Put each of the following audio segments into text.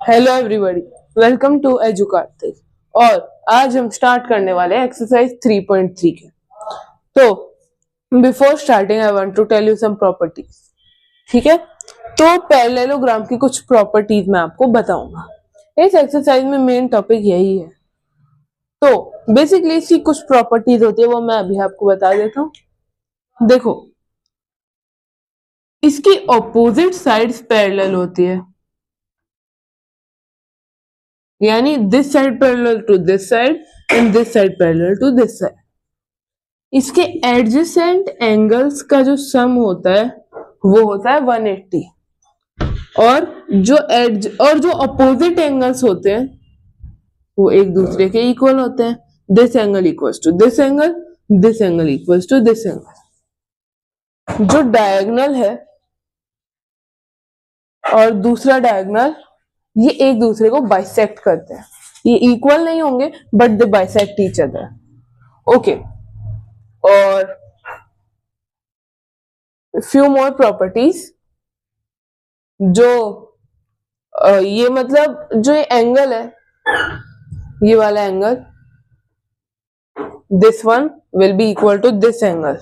Hello everybody, welcome to Edukartik. और आज हम स्टार्ट करने वाले हैं एक्सरसाइज 3.3 के। तो before starting I want to tell you some properties. ठीक है, तो पैरेललोग्राम की कुछ प्रॉपर्टीज मैं आपको बताऊंगा। इस एक्सरसाइज में मेन टॉपिक यही है। तो बेसिकली इसकी कुछ प्रॉपर्टीज होती है, वो मैं अभी आपको बता देता हूँ। देखो, इसकी ऑपोजिट साइड्स पैरेलल होती है, यानी this side parallel to this side and this side parallel to this side. इसके एडजेसेंट एंगल्स का जो सम होता है वो होता है 180, और जो अपोजिट एंगल्स होते हैं वो एक दूसरे के इक्वल होते हैं। This angle equals to this angle, this angle equals to this angle. जो डायगोनल है और दूसरा डायगोनल, ये एक दूसरे को बाइसेक्ट करते हैं। ये इक्वल नहीं होंगे but they bisect each other. Okay, और फ्यू मोर प्रॉपर्टीज। जो ये मतलब जो ये एंगल है, ये वाला angle, this one will be equal to this angle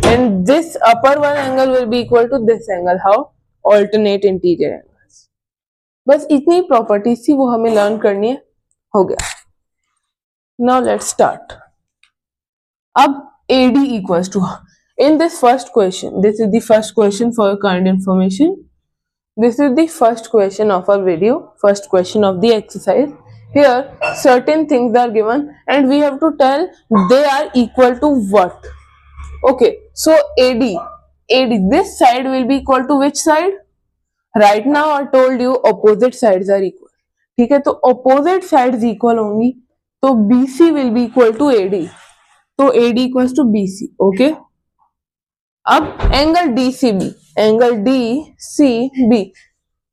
and this upper one angle will be equal to this angle. How? Alternate interior angles. बस इतनी प्रॉपर्टीज थी, वो हमें लर्न करनी है। हो गया। Now let's start. अब AD equals to, in this first question, this is the first question for your kind information. This is the first question of our video, first question of the exercise. Here certain things are given and we have to tell they are equal to what. Okay, so AD, this side will be equal to which side? Right now I told you opposite sides are equal. ठीक है, तो opposite sides equal होंगी, तो BC will be equal to AD. तो AD equals to BC। Okay, अब angle DCB, angle DCB,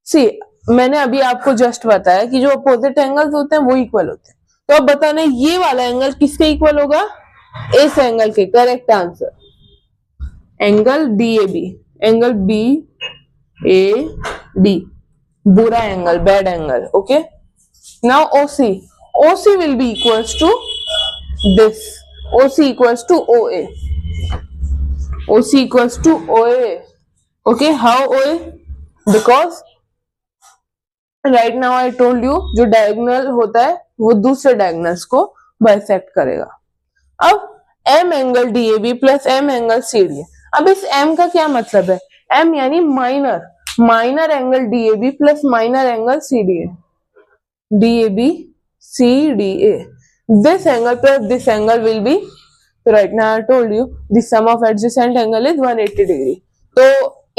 see मैंने अभी आपको जस्ट बताया कि जो अपोजिट एंगल्स होते हैं वो इक्वल होते हैं। तो अब बताना ये वाला एंगल किसके इक्वल होगा? इस एंगल के। Correct answer, angle DAB, angle BAD, बुरा angle, bad angle. Okay, now OC will be equals to this, OC equals to OA. OC equals to OA. Okay, how OA? Because right now I told you जो diagonal होता है वो दूसरे diagonals को bisect करेगा। अब M angle DAB plus M angle CD। अब इस M का क्या मतलब है? M यानी minor angle DAB plus minor angle CDA। DAB CDA, this angle plus this angle will be, so right now I told you the sum of adjacent angle is 180 degree. तो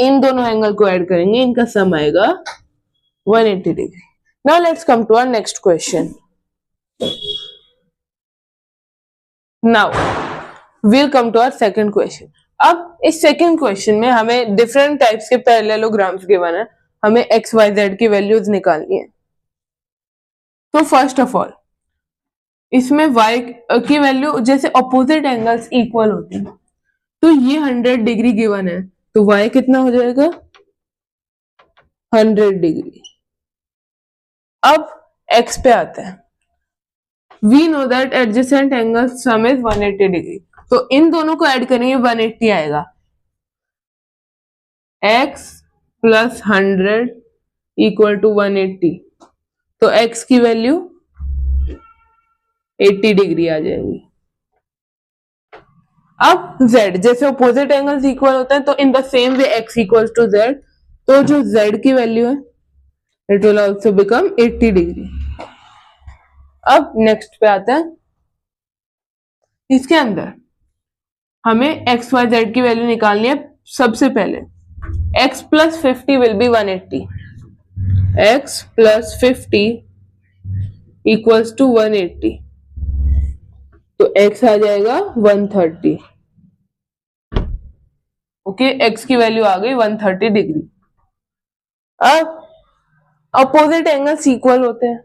इन दोनों angle को add करेंगे, इनका सम आएगा 180 degree. Now let's come to our next question. Now we'll come to our second question. अब इस second question में हमें डिफरेंट टाइप्स के पैरेललोग्राम्स गिवन है, हमें XYZ की वैल्यूज निकालनी है। तो फर्स्ट ऑफ ऑल इसमें y की वैल्यू, जैसे अपोजिट एंगल्स इक्वल होते हैं, तो ये 100 डिग्री गिवन है, तो y कितना हो जाएगा? 100 डिग्री। अब x पे आते हैं। We know that adjacent angle sum is 180 degree, तो इन दोनों को ऐड करेंगे 180 आएगा। x प्लस 100 इक्वल टू 180, तो x की वैल्यू 80 डिग्री आ जाएगी। अब z, जैसे अपोजिट एंगल्स इक्वल होते हैं, तो in the same way x equals to z, तो जो z की वैल्यू है it will also become 80 degree. अब नेक्स्ट पे आते हैं। इसके अंदर हमें XYZ की वैल्यू निकालनी है। सबसे पहले x plus 50 will be 180, x plus 50 equals to 180, तो x आ जाएगा 130। ओके, x की वैल्यू आ गई 130 डिग्री। अब अपोजिट एंगल्स इक्वल होते हैं,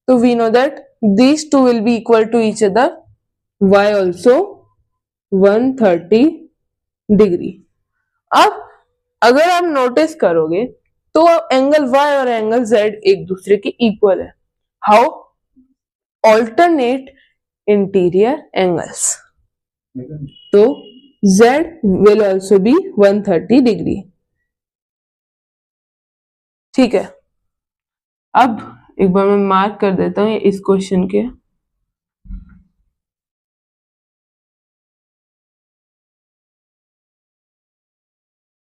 तो we know that these two will be equal to each other, y also 130 degree. अब अगर आप नोटिस करोगे तो एंगल y और एंगल z एक दूसरे के इक्वल है। हाउ? Alternate interior angles. तो z will also be 130 degree. ठीक है, अब एक बार मैं मार्क कर देता हूं इस क्वेश्चन के।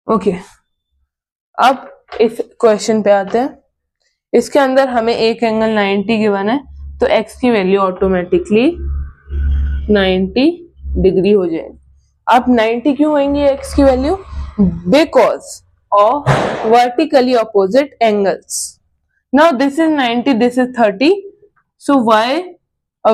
ओके, अब इस क्वेश्चन पे आते हैं। इसके अंदर हमें एक एंगल 90 गिवन है, तो x की वैल्यू ऑटोमेटिकली 90 डिग्री हो जाएगी। अब 90 क्यों होंगी x की value? Because of vertically opposite angles. Now this is 90, this is 30, so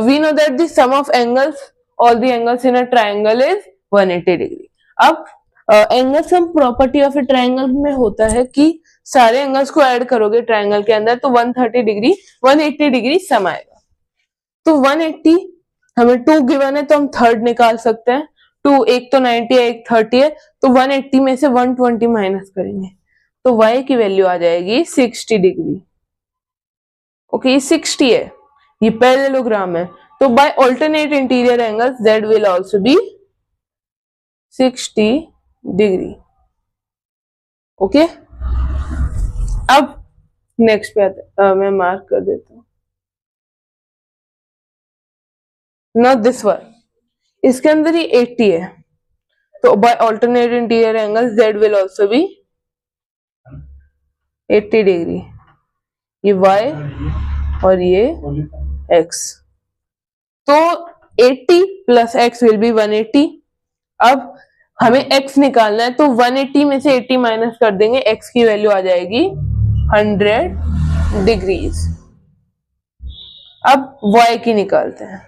we know that the sum of angles, all the angles in a triangle is 180 degree. अब angle sum property of a triangle में होता है कि सारे angles को add करोगे triangle के अंदर तो 130 डिग्री 180 डिग्री सम आएगा। तो 180 हमें 2 गिवन है, तो हम थर्ड निकाल सकते हैं। 2, एक तो 90 है, एक 30 है, तो 180 में से 120 माइनस करेंगे तो y की वैल्यू आ जाएगी 60 डिग्री। ओके, 60 है, ये पैरेललोग्राम है, तो by alternate interior angles z will also be 60 degree. Okay, अब नेक्स्ट पे आते, मैं मार्क कर देता हूं। नाउ दिस वन, इसके अंदर ही 80 है, तो by alternate interior angle z will also be 80 degree. ये y और ये x, तो 80 प्लस x विल बी 180। अब हमें x निकालना है, तो 180 में से 80 माइनस कर देंगे, x की वैल्यू आ जाएगी 100 डिग्रीज। अब y की निकालते हैं।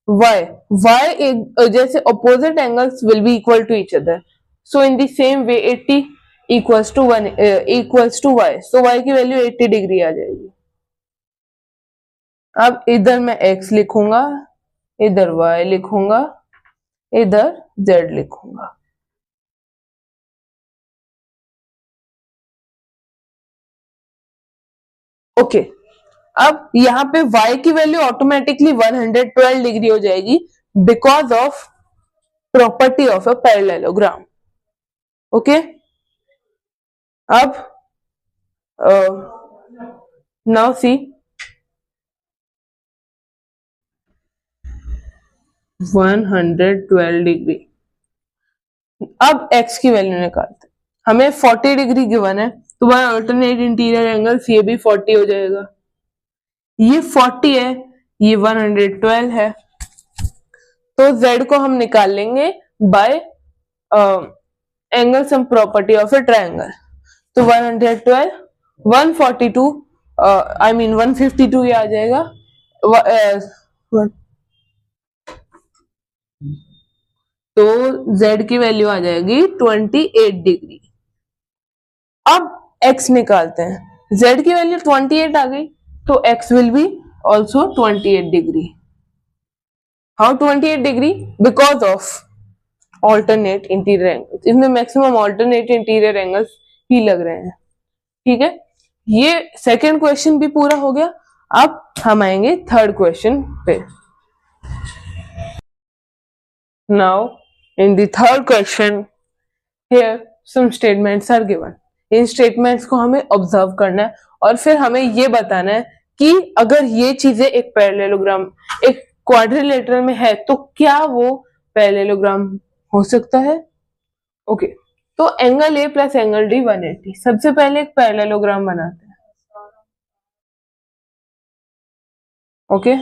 y जैसे opposite angles will be equal to each other, so in the same way 80 equals to 1 equals to y, so y की वैल्यू 80 डिग्री आ जाएगी। अब इधर मैं x लिखूंगा, इधर y लिखूंगा, इधर z लिखूंगा। ओके, अब यहाँ पे y की वैल्यू ऑटोमेटिकली 112 डिग्री हो जाएगी because of property of a parallelogram. Okay, अब नाउ सी 112 डिग्री। अब x की वैल्यू निकालते हैं। हमें 40 डिग्री गिवन है, तो बाय अल्टरनेट इंटीरियर एंगल्स ये भी 40 हो जाएगा। ये 40 है, ये 112 है, तो z को हम निकाल लेंगे bye angle sum property of a triangle. तो 112 142 आई मीन 152 ये आ जाएगा। तो z की वैल्यू आ जाएगी 28 डिग्री। अब x निकालते हैं, z की वैल्यू 28 आ गई, तो x will be also 28 degree. How 28 degree? Because of alternate interior angles. इसमें मैक्सिमम ऑल्टरनेट इंटीरियर एंगल्स ही लग रहे हैं। ठीक है, ये सेकेंड क्वेश्चन भी पूरा हो गया। अब हम आएंगे थर्ड क्वेश्चन पे। Now in the third question here some statements are given. इन स्टेटमेंट्स को हमें ऑब्जर्व करना है और फिर हमें ये बताना है कि अगर ये चीजें एक पैरेललोग्राम एक क्वाड्रिलेटरल में है तो क्या वो पैरेललोग्राम हो सकता है। ओके, तो angle A plus angle D 180। सबसे पहले एक पैरेललोग्राम बनाते हैं। Okay,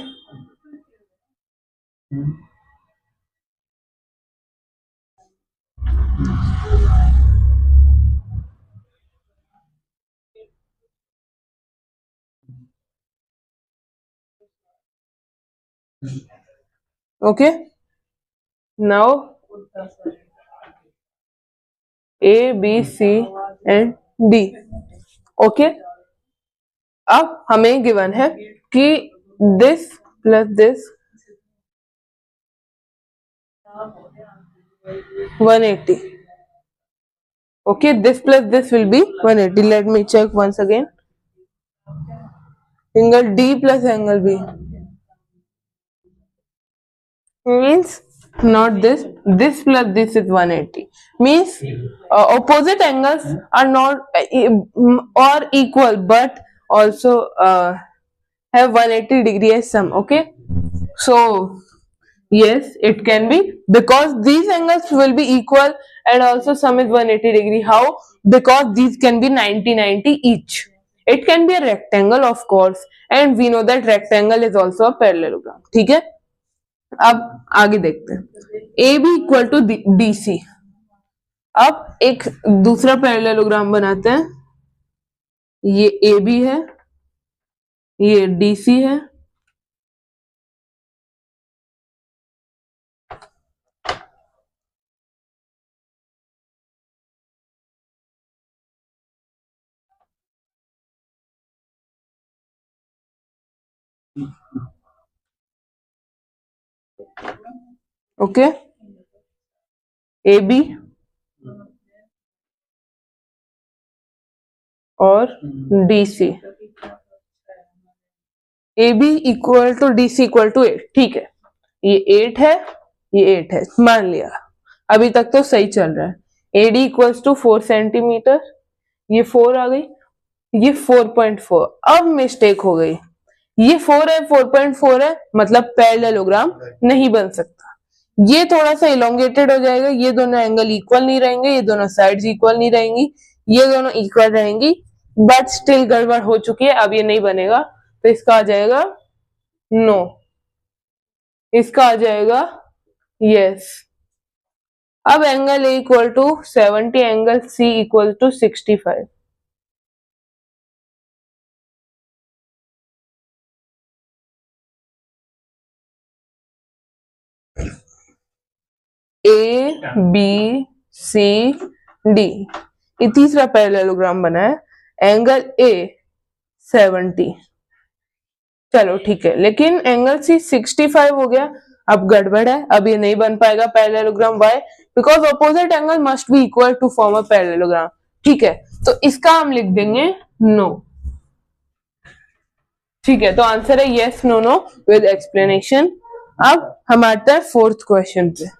okay, now A B C and D. Okay, अब हमें गिवन है कि this plus this 180। Okay, this plus this will be 180. Let me check once again. Angle D plus angle B means not this. This plus this is 180. Means opposite angles are not or equal, but also have 180 degree as sum. Okay, so yes, it can be, because these angles will be equal and also sum is 180 degree. How? Because these can be 90-90 each. It can be a rectangle, of course, and we know that rectangle is also a parallelogram. ठीक है, अब आगे देखते हैं. A B equal to D C. अब एक दूसरा parallelogram बनाते हैं. ये ए बी है, ये डी सी है, ओके. ए बी और D C. A B equal to D C equal to 8. ठीक है, ये 8 है, ये 8 है, मान लिया. अभी तक तो सही चल रहा है. A D equals to 4 centimetre, ये 4 आ गई, ये 4.4. अब मिस्टेक हो गई, ये 4 है, 4.4 है, मतलब पैरेललोग्राम नहीं बन सकता. ये थोड़ा सा इलोंगेटेड हो जाएगा, ये दोनों एंगल इक्वल नहीं रहेंगे, ये दोनों साइड्स इक्वल नहीं रहेंगी, ये दोनों इक्वल रहेंगी, बट स्टिल गड़बड़ हो चुकी है. अब ये नहीं बनेगा, तो इसका आ जाएगा नो, इसका आ जाएगा यस. अब angle A equal to 70, angle C equal to 65. A B C D, ये तीसरा पैरेललोग्राम बना है. एंगल ए 70, चलो ठीक है, लेकिन एंगल सी 65 हो गया. अब गड़बड़ है, अब ये नहीं बन पाएगा parallelogram. Why? Because opposite angle must be equal to form a parallelogram. ठीक है, तो इसका हम लिख देंगे नो. ठीक है, तो आंसर है yes no no with explanation. अब हम आते हैं फोर्थ क्वेश्चन पे.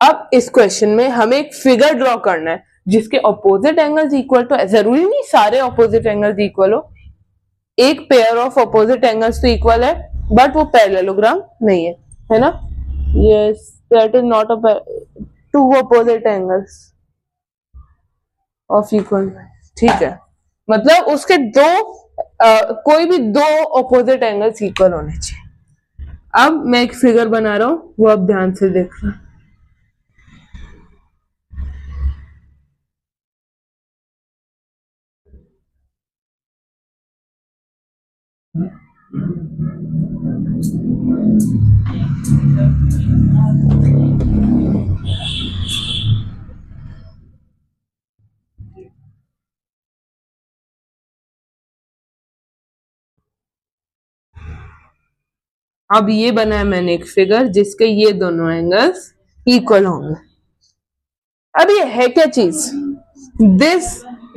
अब इस क्वेश्चन में हमें एक फिगर ड्रॉ करना है जिसके ऑपोजिट एंगल्स इक्वल टू, जरूरी नहीं सारे ऑपोजिट एंगल्स इक्वल हो, एक पेयर ऑफ ऑपोजिट एंगल्स तो इक्वल है, बट वो पैरेललोग्राम नहीं है, है ना. Yes, that is not a two opposite angles of equal. ठीक है, मतलब उसके दो कोई भी दो ऑपोजिट एंगल्स इक्वल होने चाहिए. अब मैं एक फिगर बना रहा हूं, वो अब ध्यान से देखना. अब ये बनाया मैंने एक फिगर जिसके ये दोनों एंगल्स इक्वल होंगे. अब ये है क्या चीज? This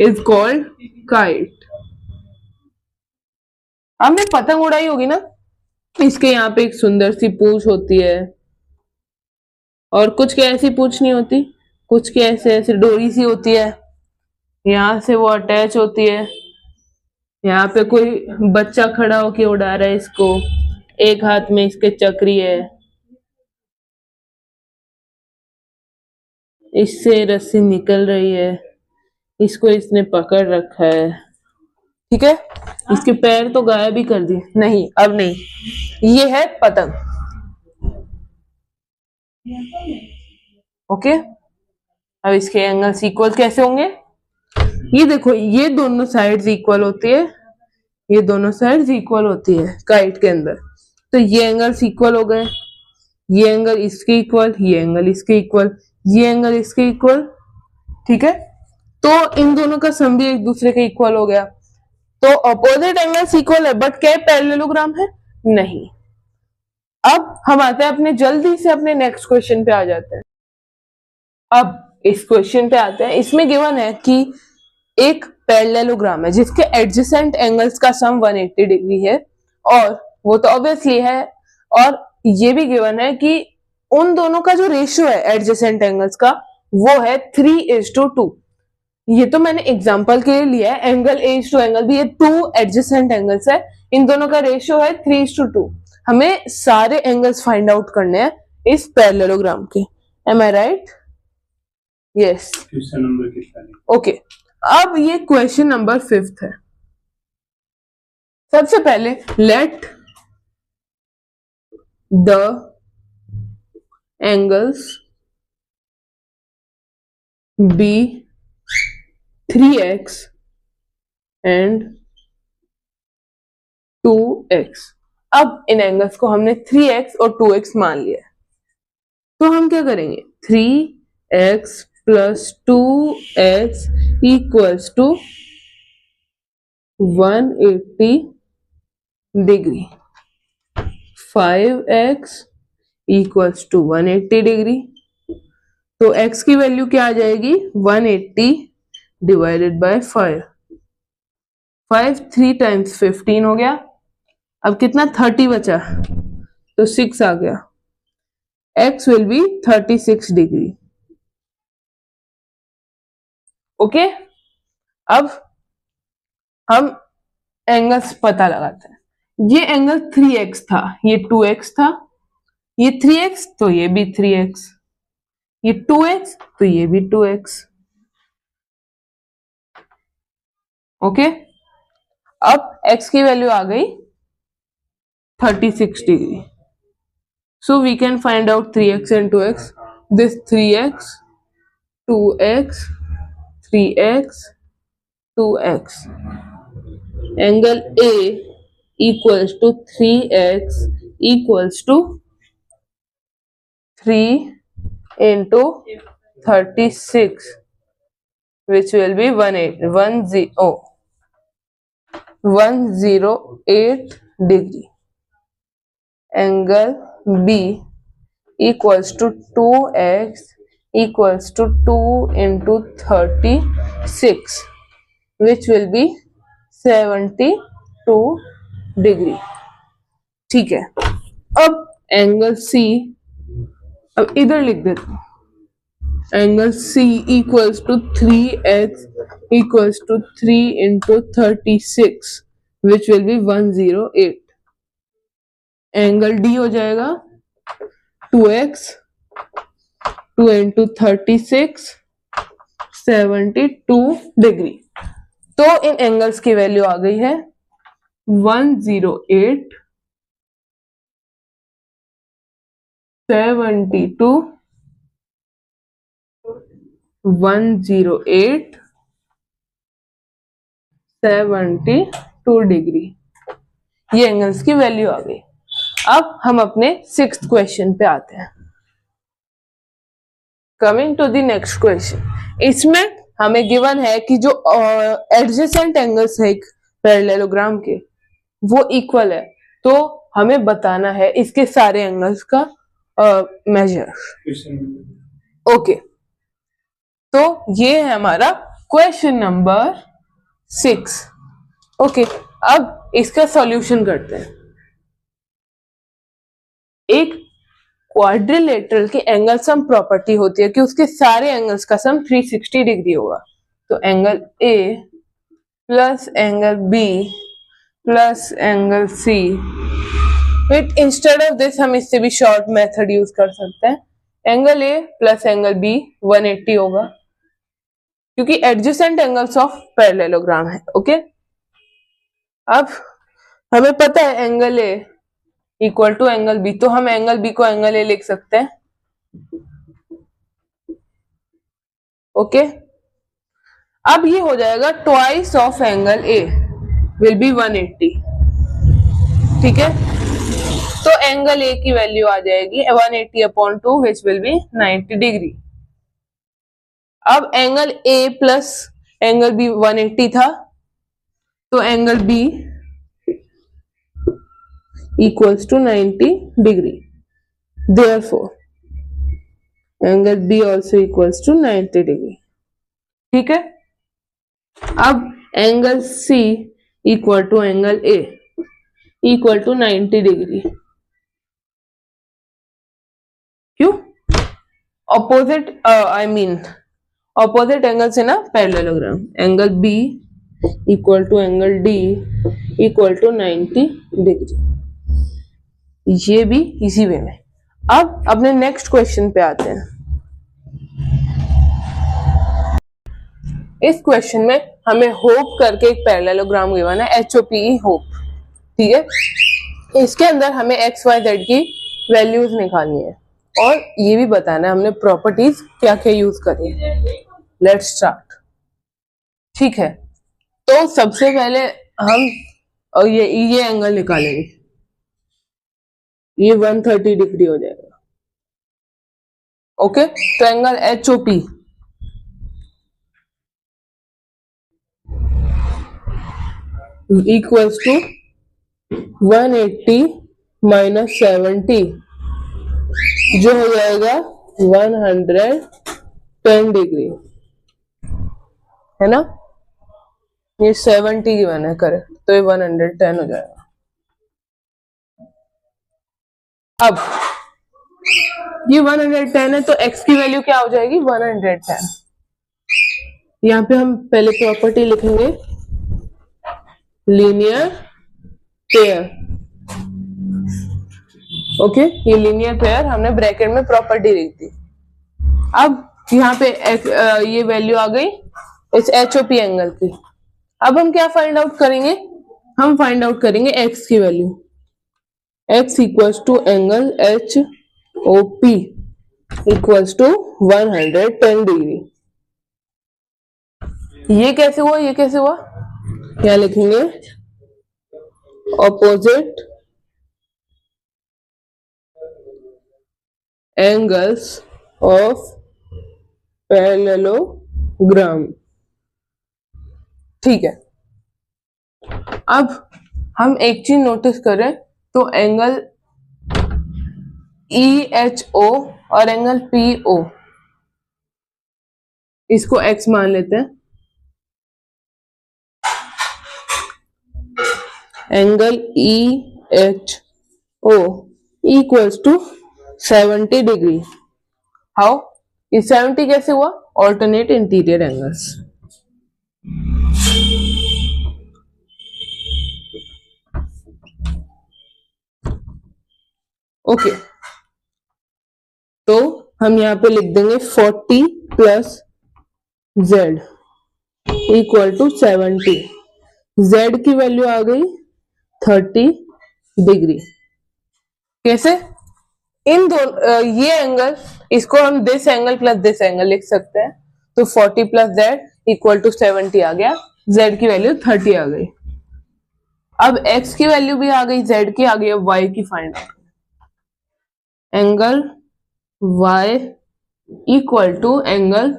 is called kite. आपने पतंग उड़ाई होगी ना, इसके यहाँ पे एक सुंदर सी पूंछ होती है, और कुछ के ऐसी पूंछ नहीं होती, कुछ के ऐसे ऐसे डोरी सी होती है, यहाँ से वो अटैच होती है. यहाँ पे कोई बच्चा खड़ा होके उड़ा रहा है इसको, एक हाथ में इसके चक्री है, इससे रस्सी निकल रही है, इसको इसने पकड़ रखा है. ठीक है, इसके पैर तो गायब ही कर दिए. नहीं, अब नहीं, ये है पतंग. ओके, अब इसके एंगल्स इक्वल कैसे होंगे? ये देखो, ये दोनों साइड्स इक्वल होती है, ये दोनों साइड्स इक्वल होती है काइट के अंदर, तो ये एंगल्स इक्वल हो गए. ये एंगल इसके इक्वल, ये एंगल इसके इक्वल, ये एंगल इसके इक्वल. ठीक है, तो इन दोनों का सम भी एक दूसरे के इक्वल हो गया. तो अपोजिट एंगल्स इक्वल है, बट क्या पैरेललोग्राम है? नहीं. अब हम आते हैं अपने जल्दी से अपने नेक्स्ट क्वेश्चन पे आ जाते हैं। अब इस क्वेश्चन पे आते हैं। इसमें गिवन है कि एक पैरेललोग्राम है जिसके एडजेसेंट एंगल्स का सम 180 डिग्री है, और वो तो ऑब्वियसली है, और ये भी गिवन है कि उन दोनों का जो रेशियो है एडजेसेंट एंगल्स का वो है 3:2। ये तो मैंने एग्जांपल के लिए लिया है, angle A to angle B, ये 2 एडजेसेंट एंगल्स है, इन दोनों का रेशियो है 3:2। हमें सारे एंगल्स फाइंड आउट करने हैं इस पैरेललोग्राम के। एम आई राइट? यस। क्वेश्चन नंबर कितना है? ओके, अब ये क्वेश्चन नंबर 5 है। सबसे पहले let the angles be 3x and 2x। अब इन एंगल्स को हमने 3x और 2x मान लिया है, तो हम क्या करेंगे, 3x plus 2x equals to 180 degree, 5x equals to 180 degree. तो x की वैल्यू क्या आ जाएगी, 180 डिवाइडेड बाय 5। 5 3 टाइम्स 15 हो गया। अब कितना 30 बचा, तो 6 आ गया। x will be 36 degree. Okay, अब हम एंगल्स पता लगाते हैं। ये एंगल 3x था, ये 2x था, ये 3x तो ये भी 3x, ये 2x तो ये भी 2x। ओके, अब x की वैल्यू आ गई 36 degree. So we can find out 3x and 2x. This 3x, 2x, 3x, 2x. Angle A equals to 3x equals to 3 into 36, which will be 108 degree. Angle B equals to 2x equals to 2 into 36, which will be 72 degree. ठीक है, अब angle C, अब इधर लिख देते हैं, angle C equals to 3x equals to 3 into 36, which will be 108। Angle D हो जाएगा 2x, 2 into 36, 72 डिग्री। तो इन एंगल्स की वैल्यू आ गई है 108, 72, 108, 72 डिग्री। ये एंगल्स की वैल्यू आ गई। अब हम अपने 6th क्वेश्चन पे आते हैं। Coming to the next question, इसमें हमें गिवन है कि जो एडजेसेंट एंगल्स है एक पैरेललोग्राम के वो इक्वल है, तो हमें बताना है इसके सारे एंगल्स का मेजर। ओके, तो ये है हमारा क्वेश्चन नंबर 6। ओके, अब इसका सॉल्यूशन करते हैं। एक क्वाड्रिलेटरल के एंगल सम प्रॉपर्टी होती है कि उसके सारे एंगल्स का सम 360 डिग्री होगा। तो angle A plus angle B plus angle C, with instead of this हम इससे भी शॉर्ट मेथड यूज कर सकते हैं। Angle A plus angle B 180 होगा, क्योंकि एडजेसेंट एंगल्स ऑफ पैरेललोग्राम है। ओके, अब हमें पता है angle A equal to angle B, तो हम एंगल बी को एंगल ए लिख सकते हैं। ओके, अब ये हो जाएगा twice of angle A will be 180। ठीक है, तो एंगल ए की वैल्यू आ जाएगी 180/2 विच विल बी 90 डिग्री। अब angle A plus angle B 180 था, तो angle B equals to 90 degree. Therefore, angle B also equals to 90 degree. ठीक है, अब angle C equal to angle A equal to 90 degree. क्यों? Opposite opposite angle से ना parallelogram. Angle B equal to angle D equal to 90 degree. ये भी इसी वे में. अब अपने नेक्स्ट क्वेश्चन पे आते हैं. इस क्वेश्चन में हमें होप करके एक पैरेललोग्राम गिवन है, HOPE होप. ठीक है, इसके अंदर हमें एक्स वाई जेड की वैल्यूज निकालनी है और ये भी बताना है हमने प्रॉपर्टीज क्या क्या यूज करी है. Let's start. ठीक है, तो सबसे पहले हम ये एंगल निकालेंगे. ये 130 डिग्री हो जाएगा. ओके, तो angle HOP equals to 180 minus 70 जो हो जाएगा 110 डिग्री. है ना, ये 70 की वन है करेक्ट, तो ये 110 हो जाएगा. अब ये 110 है तो x की वैल्यू क्या हो जाएगी 110. यहाँ पे हम पहले प्रॉपर्टी लिखेंगे लीनियर पेयर. ओके, ये लीनियर पेयर हमने ब्रैकेट में प्रॉपर्टी लिख दी. अब यहाँ पे ये वैल्यू आ गई इस HOP एंगल की. अब हम क्या फाइंड आउट करेंगे, हम फाइंड आउट करेंगे x की value. x equals to angle HOP equals to 110 degree. ये कैसे हुआ, ये कैसे हुआ, क्या लिखेंगे ऑपोजिट एंगल्स ऑफ पैरेललोग्राम. ठीक है, अब हम एक चीज नोटिस करें तो एंगल EHO और एंगल PO इसको x मान लेते हैं. Angle EHO equals to 70 degree. How? ये 70 कैसे हुआ, ऑल्टरनेट इंटीरियर एंगल्स. ओके, तो हम यहाँ पे लिख देंगे 40 plus Z equal to 70. Z की वैल्यू आ गई 30 डिग्री. कैसे? इन दोनों ये एंगल, इसको हम this angle plus this angle लिख सकते हैं. तो 40 प्लस Z इक्वल टू 70 आ गया. Z की वैल्यू 30 आ गई. अब X की वैल्यू भी आ गई, Z की आ गई. अब Y की find out. Angle Y equal to angle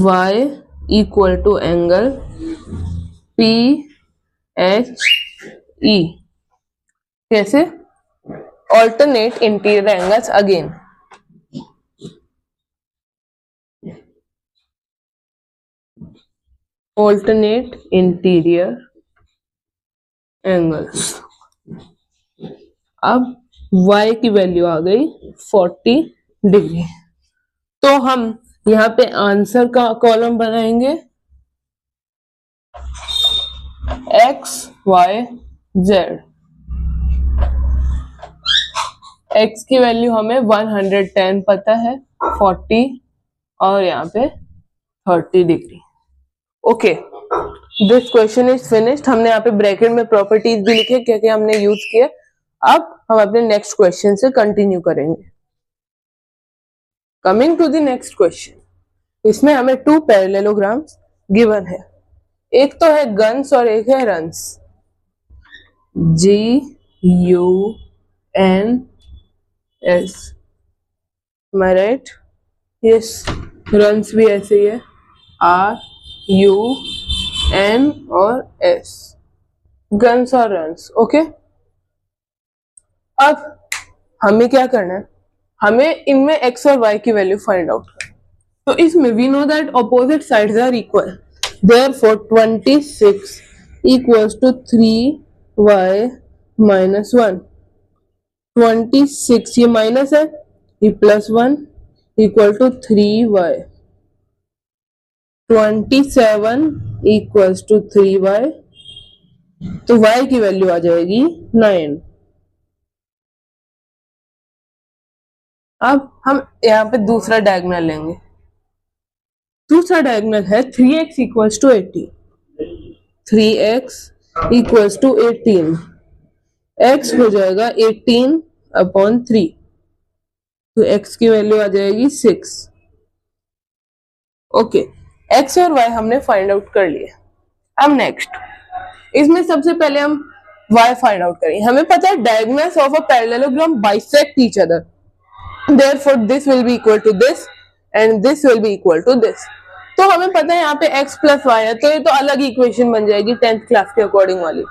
Y equal to angle PHE. कैसे? Alternate interior angles again. Alternate interior angles. अब y की वैल्यू आ गई 40 डिग्री. तो हम यहाँ पे आंसर का कॉलम बनाएंगे x y z. x की वैल्यू हमें 110 पता है, 40 और यहाँ पे 30 degree. Okay, this question is finished. हमने यहाँ पे ब्रैकेट में प्रॉपर्टीज भी लिखे, क्या क्या हमने यूज किया. अब हम अपने नेक्स्ट क्वेश्चन से कंटिन्यू करेंगे. Coming to the next question, इसमें हमें 2 पैरेललोग्राम्स गिवन है. एक तो है गन्स और एक है runs. GUNS. Am I right? Yes, runs भी ऐसे ही है, RUNS. N और S, गन्स और रन्स। ओके, अब हमें क्या करना है, हमें इनमें x और y की वैल्यू फाइंड आउट करना है। तो इसमें we know that opposite sides are equal, therefore 26 equals to 3y minus 1। 26 ये माइनस है, ये plus 1 equal to 3y। 27 equals to 3y, तो y की वैल्यू आ जाएगी 9। अब हम यहाँ पे दूसरा डायगोनल लेंगे। दूसरा डायगोनल है 3x equals to 18। 3x equals to 18, x हो जाएगा 18 अपॉन 3, तो x की वैल्यू आ जाएगी 6। ओके, x और y हमने फाइंड आउट कर लिया। अब नेक्स्ट, इसमें सबसे पहले हम y फाइंड आउट करेंगे। हमें पता है diagonals of a parallelogram bisect each other, therefore this will be equal to this and this will be equal to this। तो हमें पता है यहाँ पे x प्लस y है, तो ये तो अलग इक्वेशन बन जाएगी 10th क्लास के अकॉर्डिंग वाली।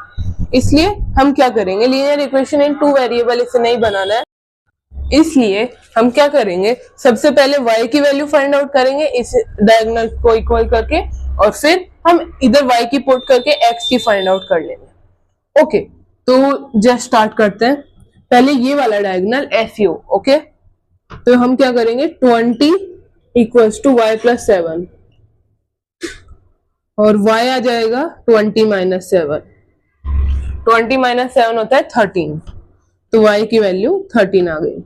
इसलिए हम क्या करेंगे, लीनियर इक्वेशन इन 2 वेरिएबल इसे नहीं बनाना है, इसलिए हम क्या करेंगे, सबसे पहले y की वैल्यू फाइंड आउट करेंगे इस डायगोनल को इक्वल करके, और फिर हम इधर y की पुट करके x की फाइंड आउट कर लेंगे। ओके, तो जस्ट स्टार्ट करते हैं। पहले ये वाला डायगोनल SU। ओके, तो हम क्या करेंगे, 20 इक्वल्स टू y प्लस 7, और y आ जाएगा 20 माइनस 7। 20 माइनस 7 होता है 13, तो y की वैल्यू 13 आ गई।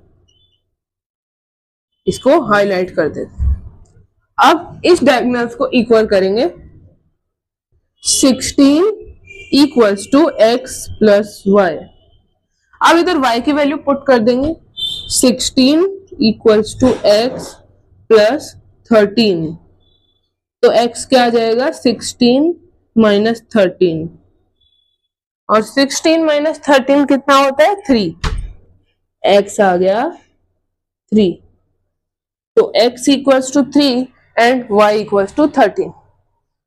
इसको हाईलाइट कर देते। अब इस डायगोनल्स को इक्वल करेंगे। 16 equals to x plus y। अब इधर y की वैल्यू पुट कर देंगे। 16 इक्वल्स टू x प्लस 13, तो x क्या आ जाएगा, 16 माइनस 13, और 16 माइनस 13 कितना होता है, 3। x आ गया 3, तो x equals to 3 and y equals to 13।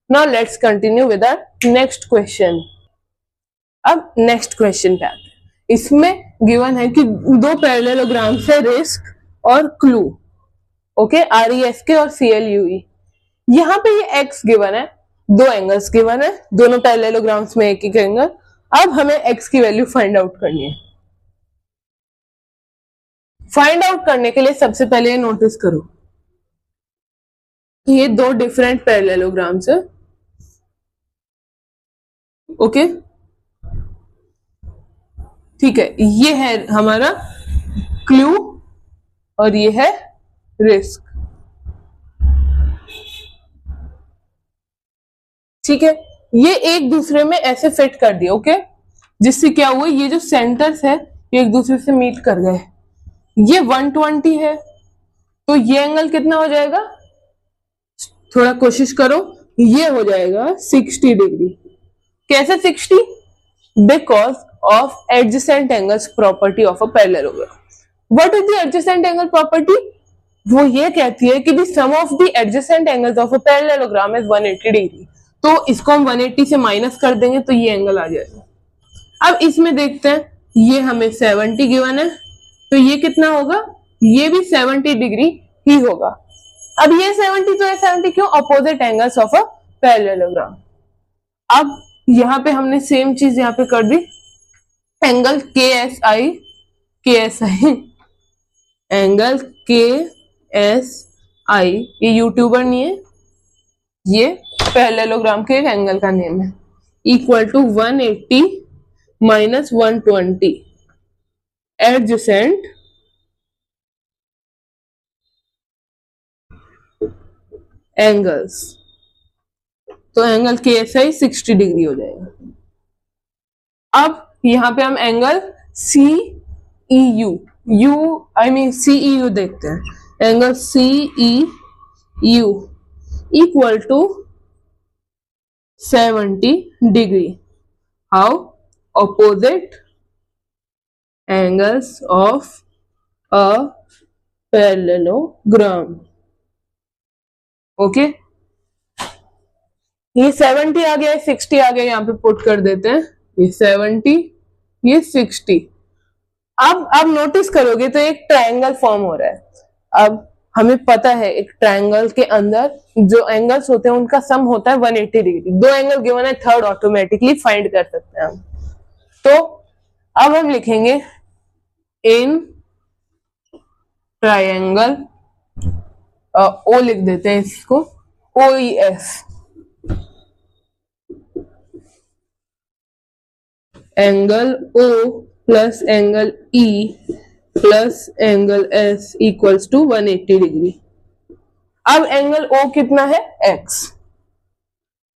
Now let's continue with our next question. अब नेक्स्ट क्वेश्चन पे आते हैं। इसमें गिवन है कि दो पैरेललोग्राम से रिस्क और क्लू, ओके, RESK और CLUE। यहाँ पे ये x गिवन है, दो एंगल्स गिवन है, दोनों पैरेललोग्राम्स में एक ही एंगल। अब हमें x की वैल्यू फाइंड आउट करनी है। फाइंड आउट करने के लिए सबसे पहले ये नोटिस करो, ये दो डिफरेंट पैरेललोग्राम्स है। ओके, ठीक है, ये है हमारा क्लू और ये है रिस्क। ठीक है, ये एक दूसरे में ऐसे फिट कर दिया, ओके, जिससे क्या हुआ, ये जो सेंटर्स है ये एक दूसरे से मीट कर गए। ये 120 है, तो ये एंगल कितना हो जाएगा, थोड़ा कोशिश करो, ये हो जाएगा 60 डिग्री। कैसे 60? Because of adjacent angles property of a parallelogram. What is the adjacent angle property? वो ये कहती है कि the sum of the adjacent angles of a parallelogram is 180 degree. तो इसको हम 180 से माइनस कर देंगे तो ये एंगल आ जाएगा। अब इसमें देखते हैं, ये हमें 70 गिवन है, तो ये कितना होगा, ये भी 70 डिग्री ही होगा। अब ये 70 तो ये 70 क्यों, opposite angles of a parallelogram. अब यहाँ पे हमने सेम चीज यहाँ पे कर दी, एंगल KSI एंगल KSI, ये यूट्यूबर नहीं है, ये पैरेललोग्राम के एक एंगल का नेम है, equal to 180 minus 120 adjacent angles. तो एंगल KSI 60 डिग्री हो जाएगा। अब यहां पे हम एंगल CEU देखते हैं। Angle CEU equal to 70 degree. How? Opposite angles of a parallelogram. Okay, ये 70 आ गया, 60 आ गया, यहाँ पे पुट कर देते हैं, ये 70, ये 60। अब नोटिस करोगे तो एक ट्रायंगल फॉर्म हो रहा है। अब हमें पता है एक ट्रायंगल के अंदर जो एंगल्स होते हैं उनका सम होता है 180 डिग्री। दो एंगल गिवन है, थर्ड ऑटोमेटिकली फाइंड कर सकते हैं हम। तो अब हम लिखेंगे इन ट्रायंगल, ओ लिख देते हैं इसको, OES, angle O plus angle E plus angle S equals to 180 degree. अब एंगल O कितना है, X,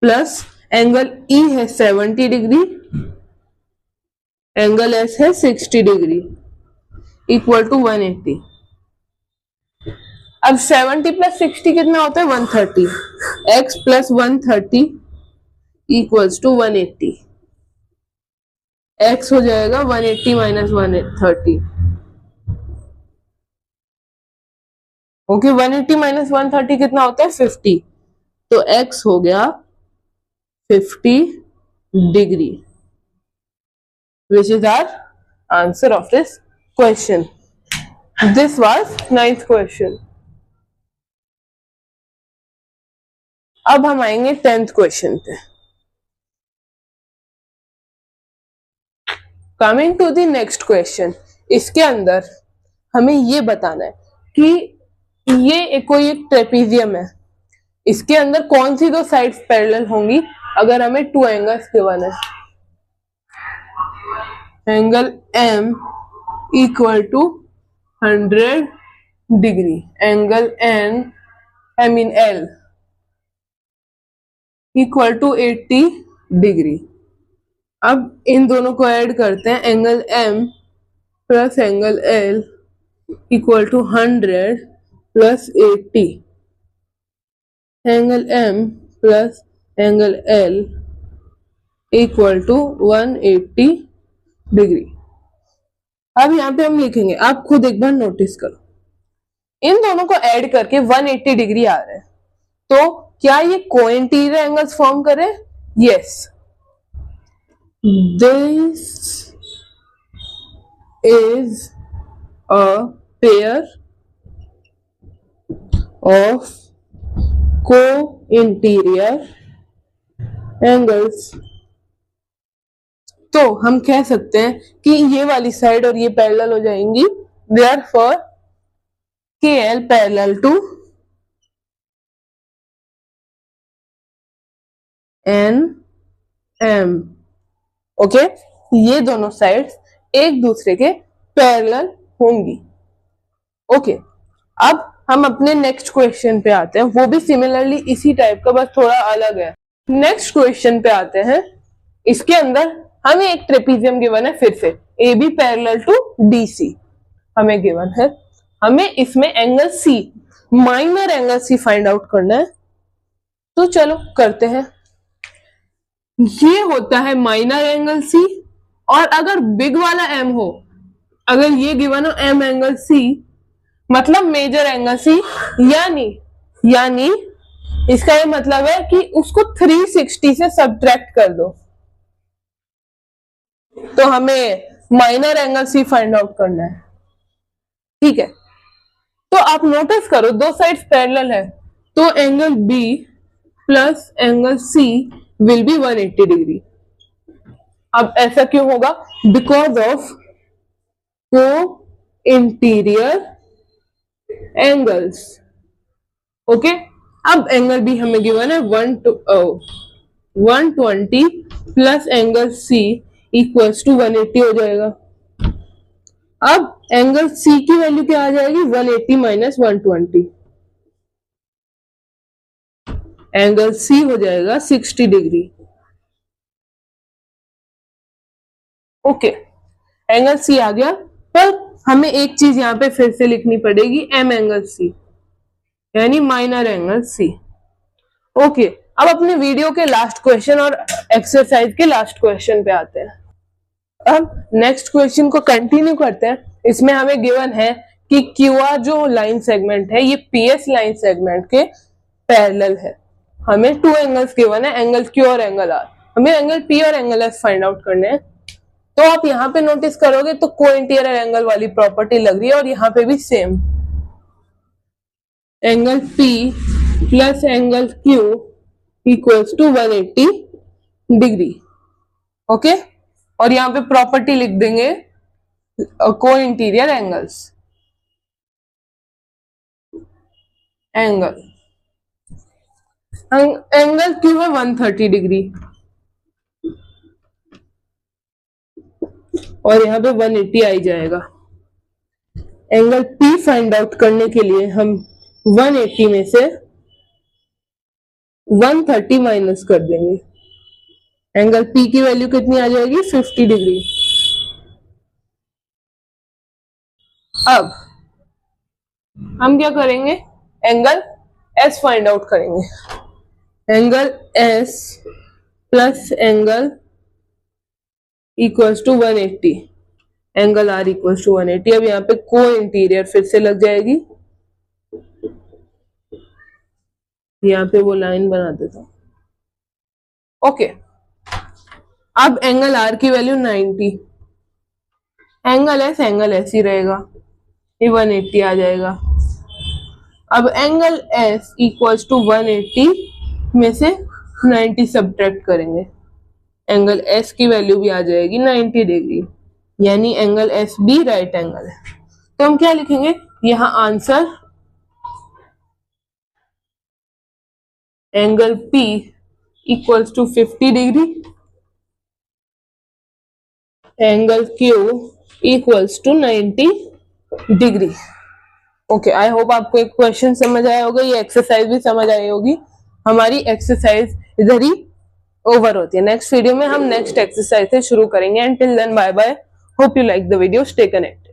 प्लस एंगल E है 70 डिग्री, एंगल S है 60 डिग्री, इक्वल टू 180। अब 70 प्लस 60 कितना होता है, 130। X plus 130 equals to 180। X हो जाएगा 180 माइनस 130। ओके, 180 माइनस 130 कितना होता है, 50। तो X हो गया 50 degree, which is our answer of this question. This was 9th question. अब हम आएंगे 10th क्वेश्चन पे। Coming to the next question, इसके अंदर हमें ये बताना है कि ये कोई एक ट्रेपीजियम है, इसके अंदर कौन सी दो साइड्स पैरेलल होंगी अगर हमें टू एंगल्स गिवन है। Angle M equal to 100 degree, angle L equal to 80 degree. अब इन दोनों को ऐड करते हैं, angle M plus angle L equal to 100 plus 80, angle M plus angle L equal to 180 degree. अब यहाँ पे हम लिखेंगे, आप खुद एक बार नोटिस करो, इन दोनों को ऐड करके 180 डिग्री आ रहा है, तो क्या ये कोइंटीरियर एंगल्स फॉर्म करे? Yes, this is a pair of co-interior angles. तो हम कह सकते हैं कि ये वाली साइड और ये पैरेलल हो जाएंगी, therefore KL parallel to NM। Okay, ये दोनों साइड्स एक दूसरे के पैरेलल होंगी। ओके, अब हम अपने नेक्स्ट क्वेश्चन पे आते हैं, वो भी सिमिलरली इसी टाइप का, बस थोड़ा अलग है। नेक्स्ट क्वेश्चन पे आते हैं, इसके अंदर हमें एक ट्रेपीजियम गिवन है, फिर से AB पैरेलल टू DC हमें गिवन है। हमें इसमें angle C, minor angle C find out करना है, तो चलो करते हैं। ये होता है माइनर एंगल C, और अगर बिग वाला M हो, अगर ये गिवन हो M एंगल C, मतलब मेजर एंगल C, यानी इसका ये मतलब है कि उसको 360 से सब्ट्रैक्ट कर दो, तो हमें minor angle C find out करना है। ठीक है, तो आप नोटिस करो दो साइड्स पैरेलल है, तो angle B plus angle C will be 180 degree. अब ऐसा क्यों होगा? Because of co-interior angles. Okay, अब एंगल B हमें गिवन है 120 plus angle C equals to 180 हो जाएगा। अब एंगल C की वैल्यू क्या आ जाएगी? 180 माइनस 120, एंगल C हो जाएगा 60 डिग्री। ओके, एंगल C आ गया, पर हमें एक चीज यहां पे फिर से लिखनी पड़ेगी, M एंगल C, यानी माइनर एंगल C। ओके, अब अपने वीडियो के लास्ट क्वेश्चन और एक्सरसाइज के लास्ट क्वेश्चन पे आते हैं। अब नेक्स्ट क्वेश्चन को कंटिन्यू करते हैं। इसमें हमें गिवन है कि QR जो लाइन सेगमेंट है ये PS लाइन सेगमेंट के पैरेलल है। हमें टू एंगल्स गिवन है, एंगल क्यू और एंगल आर, हमें एंगल पी और एंगल एस फाइंड आउट करने हैं। तो आप यहाँ पे नोटिस करोगे तो को इंटीरियर एंगल वाली प्रॉपर्टी लग रही है, और यहाँ पे भी same, angle P plus angle Q equals to 180 degree. Okay, और यहाँ पे प्रॉपर्टी लिख देंगे को इंटीरियर एंगल्स, एंगल क्यू है 130 डिग्री और यहाँ पे 180 आई जाएगा। एंगल पी फाइंड आउट करने के लिए हम 180 में से 130 माइनस कर देंगे, एंगल पी की वैल्यू कितनी आ जाएगी 50 डिग्री। अब हम क्या करेंगे, एंगल एस फाइंड आउट करेंगे, angle S plus angle equals to 180, angle R equals to 180। अब यहाँ पे को इंटीरियर फिर से लग जाएगी, यहाँ पे वो लाइन बना देता हूं। ओके, अब एंगल आर की वैल्यू 90, एंगल एस ही रहेगा, ये 180 आ जाएगा। अब एंगल एस इक्वल्स टू 180 में से 90 सब्ट्रैक्ट करेंगे, एंगल एस की वैल्यू भी आ जाएगी 90 डिग्री, यानी एंगल एस भी राइट एंगल है। तो हम क्या लिखेंगे यहाँ answer, angle P equals to 50 degree, angle Q equals to 90 degree. Okay, I hope आपको एक क्वेश्चन समझ आया होगा, ये एक्सरसाइज भी समझ आई होगी। हमारी एक्सरसाइज इधर ही ओवर होती है। नेक्स्ट वीडियो में हम नेक्स्ट एक्सरसाइज से शुरू करेंगे। And till then bye bye, hope you like the video, stay connected.